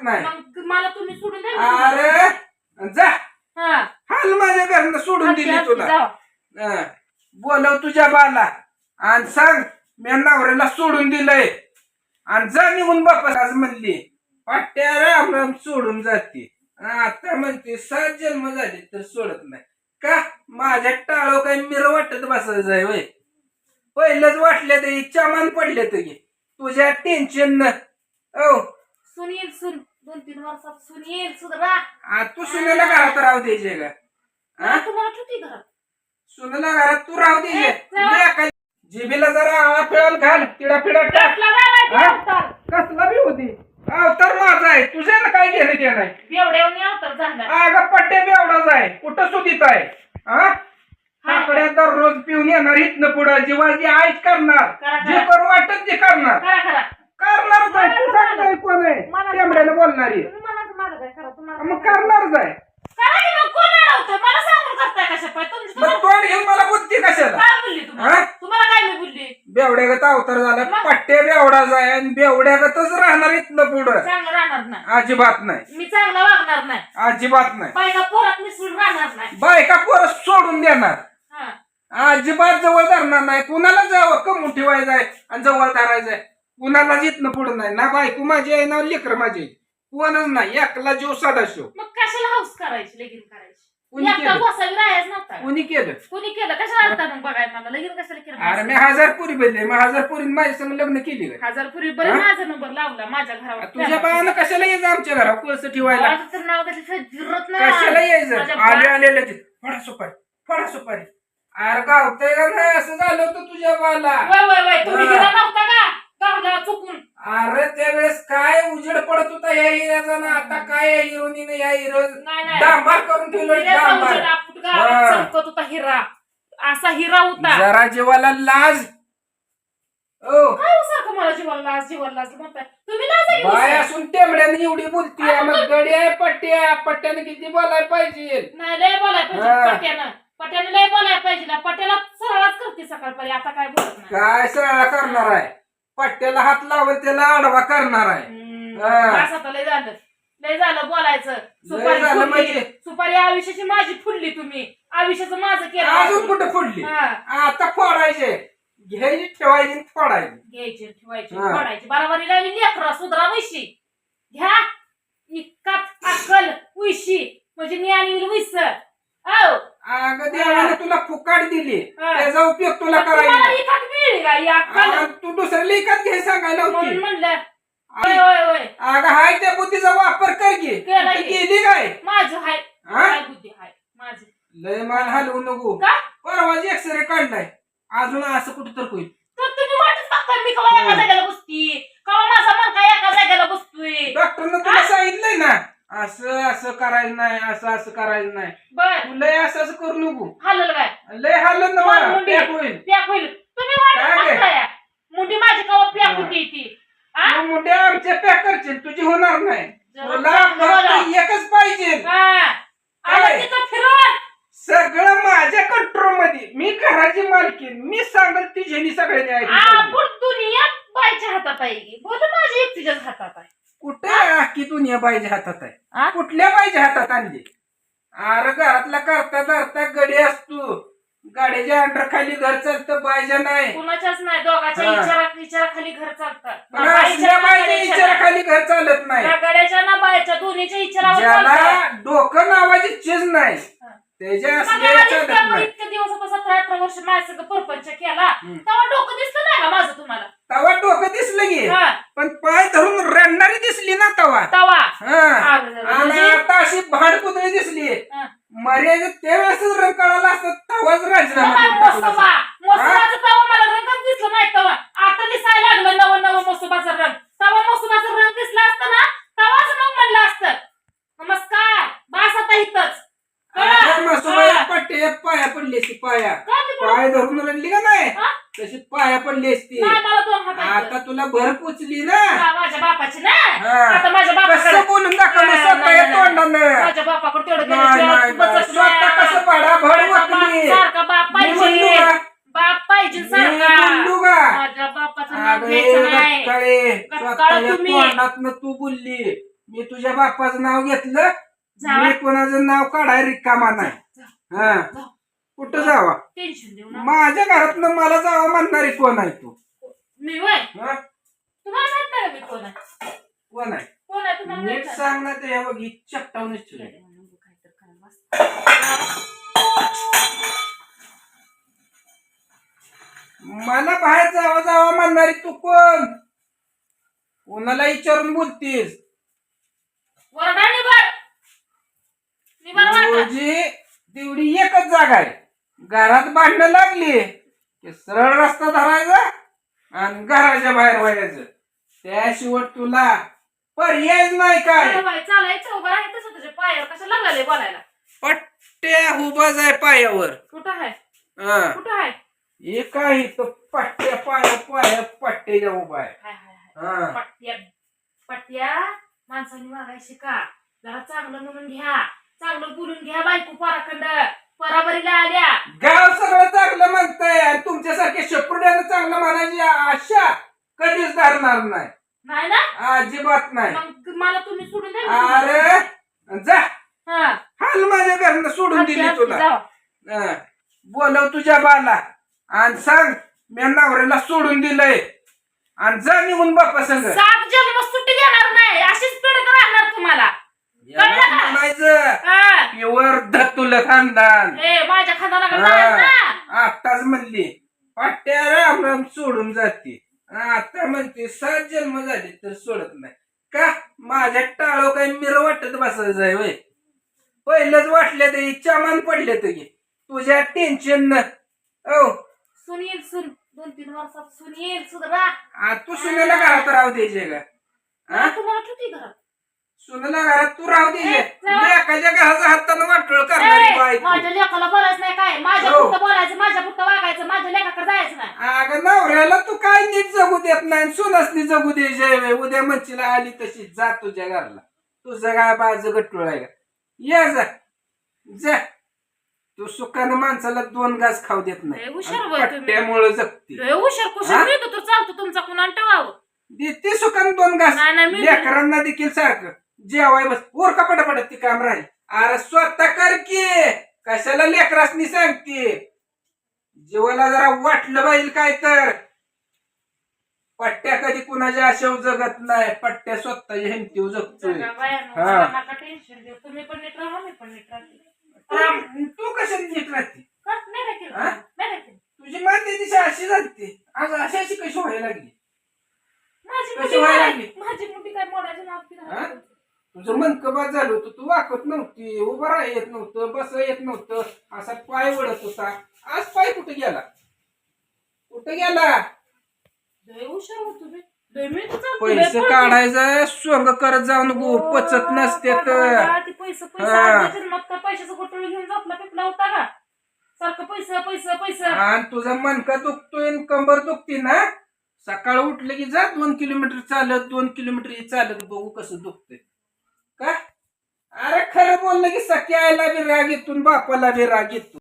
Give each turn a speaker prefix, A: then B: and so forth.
A: नाही.
B: मग मला तुम्ही सोडून द्या.
A: अरे जा
B: हा
A: हाल माझ्या घरनं सोडून दिली तुला.
B: जावा.
A: बोलव तुझ्या बाला आणि सांग मी नवऱ्याला सोडून दिलंय आणि जा निघून बापा आज म्हणली पाट्या राम राम सोडून जाते. आता म्हणते 7 जन्म झाले तर सोडत नाही का. माझ्या टाळो काही मिर वाटत बसायचं आहे वय. पहिलंच वाटलं तरी चमान पडले तरी तुझ्या टेन्शन न. ओ
B: सुनील सुन 2-3 वर्षात सुनील सुधरा.
A: तू सुनेला घरात राहू द्यायचे का.
B: तुम्हाला ठेवते घरात.
A: सुनेला घरात तू राहू द्यायचे. जिबीला जरा आळा पिळाल घाल तिडा पिडा टाक. कसला बी होती अवतार माझा आहे तुझ्याला काय घेणं देणं नाही.
B: बेवड्यावनी अवतार झाला.
A: अगं पट्टे बेवडाच आहे कुठं सुधीत आहे. आकड्या दररोज पिऊन येणार इथनं पुढं जीवाची आईच करणार. जे करू वाटत ते करणार. करणारच आहे. तू सांगताय कोण आहे टेंबड्याला बोलणारी. मग करणारच आहे. मग तोंड घेऊन मला बुद्धी कशाला. बेवड्यागत अवतार झाला. पट्टे बेवडाच आहे आणि बेवड्यागतच राहणार इथनं पुढं. अजिबात नाही.
B: मी चांगला वागणार नाही.
A: अजिबात नाही.
B: बायका पोरात मिसळून राहणार नाही.
A: बायका पोरं सोडून देणार. अजिबात जवळ धरणार नाही. कुणाला जावं कमून ठेवायचंय आणि जवळ धरायचंय. कुणाला जिथनं पुढं नाही. ना बायको माझी आहे ना लेकर माझी आहे. कोणच नाही. एकला जीव सदाशिव.
B: मग कशाला हाऊस करायची लगीन करायची.
A: कुणी केलं
B: कुणी केलं कशाला आलता मग बघायला मला लगीन कशाला केलं.
A: अरे मी 1000 पुरी भेटले. मग 1000 पुरी माझ्या संग लग्न केली का.
B: 1000 पुरी बरं माझा नंबर लावला माझ्या घरावर.
A: तुझ्या बाळानं कशाला यायचं आमच्या घरावर कोळसं ठेवायला.
B: नाव जिरत नाही.
A: कशाला यायचं आले आलेलं ते फडा सुपारी फडा सुपारी. अरे गावतंय का नाही असं झालं होतं तुझ्या बाला.
B: तुम्ही गेला नव्हता का गावला चुकून.
A: अरे त्यावेळेस काय उजेड पडत होता या हिऱ्याचा ना. आता काय हिरोनीने या हिरो डांबार करून ठेवलं.
B: चमकत होता हिरा. असा हिरा होता.
A: जरा जीवाला लाज.
B: काय सारखं मला जीवाला लाज म्हणताय तुम्ही.
A: बाय असून टेंबड्याने एवढी बोलतीये. मग गडी आहे पट्ट्याने किती बोलायला पाहिजे.
B: नाही लय बोलायला पाहिजे. पट्याने लय बोलायला पाहिजे ना. पट्याला सरळच करते सकाळपर्यंत. आता काय बोलत नाही.
A: काय सरळ करणार आहे. पट्ट्याला हात लावत त्याला आडवा करणार आहे.
B: लय झालं बोलायचं. सुपारी आयुष्याची माझी फुडली तुम्ही. आयुष्याचं माझं केलं.
A: अजून कुठं फुडली. आता फोडायचे घ्यायची ठेवायची फोडायची.
B: घ्यायची ठेवायची फोडायची. बराबरी लागली लेकरा सुधरा वैशी घ्या. इतकात अक्कल उशी म्हणजे ज्ञान विस.
A: अगं देवाने तुला फुकाट दिली त्याचा उपयोग तुला करायचा. तू दुसऱ्याला एकाच घे सांगायला होती
B: म्हणलं.
A: अगं हाय त्या बुद्धीचा वापर कर घे. केली काय
B: माझं हाय बुद्धी हाय माझी.
A: लय मान हलवू नको. परवाजी एक्सरे काढलाय अजून असं कुठं तर होईल.
B: तर तुम्ही वाटच बघता मी कवा एका जागेला बसती कवा माझा मन काय एका जागेला बसतोय.
A: डॉक्टरनं तुला सांगितलंय ना असं असं करायचं नाही असं असं करायचं नाही.
B: बर
A: लय असं असं करू नको.
B: हालल काय
A: लय हालल ना मला पॅक होईल.
B: पॅक होईल. तुम्ही वाटच बघताय मुंडी माझी कवा पॅक होती ती.
A: मुंड्या आमच्या पॅक करशील तुझी होणार नाही. तुला एकच पाहिजे. सगळं माझ्या कंट्रोल मध्ये. मी घराची मालकीन. मी सांगल ती झेली सगळ्यांनी ऐकली.
B: दुनिया बायच्या हातात आहे. बोल माझ्या एकटीच्याच हातात आहे.
A: कुठे अख्खी दुनिया बाईच्या हातात आहे. कुठल्या बाईच्या हातात आणली. अरे घरातला करता धरता गडी असतो. गाड्याच्या अंडर खाली घर चालतं बायच्या नाही.
B: कुणाच्याच नाही. दोघांच्या विचाराखाली घर चालतात.
A: बायच्या विचाराखाली घर चालत नाही.
B: गाड्याच्या ना बायच्या दोन्हीच्या विचारावर.
A: ज्याला डोकं नावाची चीज नाही त्याच्या
B: इतक्या दिवसापासून 17-18 वर्ष माझ्या सगळं परपंच केला तेव्हा डोकं दिसलं नाही का माझं तुम्हाला.
A: तवा डोकं दिसलं गे पण पाय धरून रडणारी दिसली ना तवा. आणि आता अशी भाड कुदळी दिसली. मर्यादा त्यावेळेस रंग कळाला असतात तवाच राजीनामा.
B: मला रंगच दिसलं नाही तवा. आता दिसायला लागलं नवं मसुबाचा रंग. तवा मसुबाचा रंग दिसला असता ना तवाच मग म्हणलं असतं नमस्कार बास आता इथंच.
A: पट्टे पाया पडली असती. पाय धरून रडली का नाही तशी पाया पडली असती. आता तुला भर पोचली ना
B: माझ्या बापाची ना. आता माझ्या बापाकडे
A: बोलून दाखवलं स्वतः तोंडानं.
B: माझ्या बापाकडे तेवढं
A: स्वतः कसं पाडा भड वाकली.
B: सारखा बाप पाहिजे. बाप पाहिजे सारखा. माझ्या बापाचं नाव घ्यायचं नाही.
A: तोंडातनं तू बोलली मी तुझ्या बापाचं नाव घेतलं
B: जावा.
A: मी कोणाचं नाव काढाय रिकामा नाही हा
B: जाऊ.
A: कुठं जावा
B: टेन्शन देऊ ना
A: माझ्या घरातनं मला जावा म्हणणारी कोण आहे तू
B: मी वय
A: हा?
B: तुम्हाला माहित नाही का मी कोण आहे
A: कोण आहे
B: कोण आहे तुम्हाला माहित
A: नीट
B: नाही?
A: सांग ना ते बघ ही चपटावूनच ठेवली.
B: काहीतरी करायला बस.
A: मला बाहेर जावा जावा म्हणणारी तू कोण कोणाला विचारून बोलतीस
B: वरडा निभार निभार वाटा
A: तुझी तेवढी एकच जागा आहे घरात भांडणं लागली की सरळ रस्ता धरायचा आणि घराच्या बाहेर व्हायचं त्याशिवाय तुला पर्याय नाही काय
B: बाई चालायचं उभं आहे तसं तुझ्या पायावर कसं लागले बोलायला
A: पट्ट्या उभाच आहे पायावर
B: कुठं आहे
A: हा.
B: कुठं आहे
A: हे काही तर पट्ट्या पाया पट्ट्याच्या उभा आहे
B: हाय हाय हाय
A: हा.
B: पट्ट्या पट्ट्या माणसाने वागायला शिका जरा चांगलं म्हणून घ्या चांगलं बोलून घ्या बायको पराखंड पराबरीला आल्या
A: गाव सगळं चांगलं म्हणताय आणि तुमच्यासारख्या शेपुड्यानं चांगलं म्हणायची आशा कधीच धरणार नाही
B: नाही ना
A: अजिबात नाही
B: मग मला तुम्ही सोडून द्या
A: अरे जा
B: हा
A: हाल माझ्या घरनं सोडून दिली तुला
B: जाऊ.
A: हा. बोलव तुझ्या बाला आणि सांग मी नवऱ्याला सोडून दिलंय आणि जा निघून बापा संग
B: 7 जन्म सुट्टी देणार नाही अशीच पिढत राहणार तुम्हाला कळलं का?
A: म्हणायचं
B: हा.
A: प्युअर धतुल खानदान
B: ए माझ्या खांदाला
A: हा. आताच म्हणली पाट्या राम राम सोडून जाते आता म्हणते 7 जन्म झाले तर सोडत नाही का माझ्या टाळो काही मिर वाटत बसायचं आहे वय पहिलंच वाटलं तरी चमान पडले तरी तुझ्या टेन्शन न ओ
B: सुनील सुन 2-3 वर्षात सुनील सुधरा
A: तू सुनेला घरात राहू द्यायचे का हा?
B: तुम्हाला किती घरात
A: सुनेला घरात तू राहू द्यायचे
B: जाऊ.
A: एखाद्या घराचा हातानं वाटोळ करणारी
B: ए,
A: बायको
B: माझ्या लेखाला बोलायचं नाही काय माझ्या
A: हो.
B: पुरतं बोलायचं माझ्या पुरतं वागायचं माझ्या लेखाकडे जायचं नाही
A: अगं नवऱ्याला तू काय नीट जगू देत नाही सुनासनी जगू द्यायचे उद्या मंचीला आली तशी जा तुझ्या घरला तुझं काय बाज गट्टूळ आहे का ये जा जा तू सुखानं माणसाला 2 घास खाऊ देत
B: लय
A: नाही
B: हुशार बाई तुम्ही.
A: पट्ट्यामुळं जगते
B: लय हुशार
A: हा?
B: कुशार मिळतो तो चालतो तुमचा कुणाला ठेवावं
A: देते सुखानं 2 घास
B: नाही, नाही, मी-
A: लेकरांना देखील सारखं जेवाय बस ओरका पटापट ती काम राहील अरे स्वतः कर की कशाला लेकरासनी सांगते जीवाला जरा वाटलं पाहिजे काय तर पट्ट्या कधी कुणाच्या आशेव जगत नाही पट्ट्या स्वतःच्या हिमतीव जगतोय
B: जगा बायानो,
A: हा.
B: जगा नका टेन्शन घेऊ तुम्ही पण नीट राहा मी पण नीट राहते
A: तू कशाला नीट राहते
B: का? नाही काय केलं
A: हा?
B: नाही काय केलं
A: तुझी माती दिशा अशी जाते आज अशी कशी व्हायला लागली
B: माझी
A: कशी
B: मुठी
A: व्हायला
B: काय
A: लागली?
B: माझी मुठी काय मोडायची नाव
A: हा? तुझं मनकं बाद झालं होतं तू वाकत नव्हती उभं राहा येत नव्हतं बस येत नव्हतं असा पाय वळत होता आज पाय कुठे गेला कुठे गेला
B: लय हुशार हो तुम्ही लय मी तर चालतो, लय
A: पैसे
B: पळतो.
A: काढायचं सोंग करत जाऊन गो पचत नसते तर
B: ते पैसे
A: हा.
B: आजच्या जन्मात काय पैशाचं गोटळ घेऊन जातला पिपला होता का सारखं पैसे पैसे पैसे
A: आणि तुझा मनका दुखतोय आणि कंबर दुखते ना सकाळ उठलं की जा 2 किलोमीटर चालत 2 किलोमीटर चालत बघू कसं दुखतंय का अरे खरं बोललं की सख्या आईला बी राग येतो बापाला बी राग येतो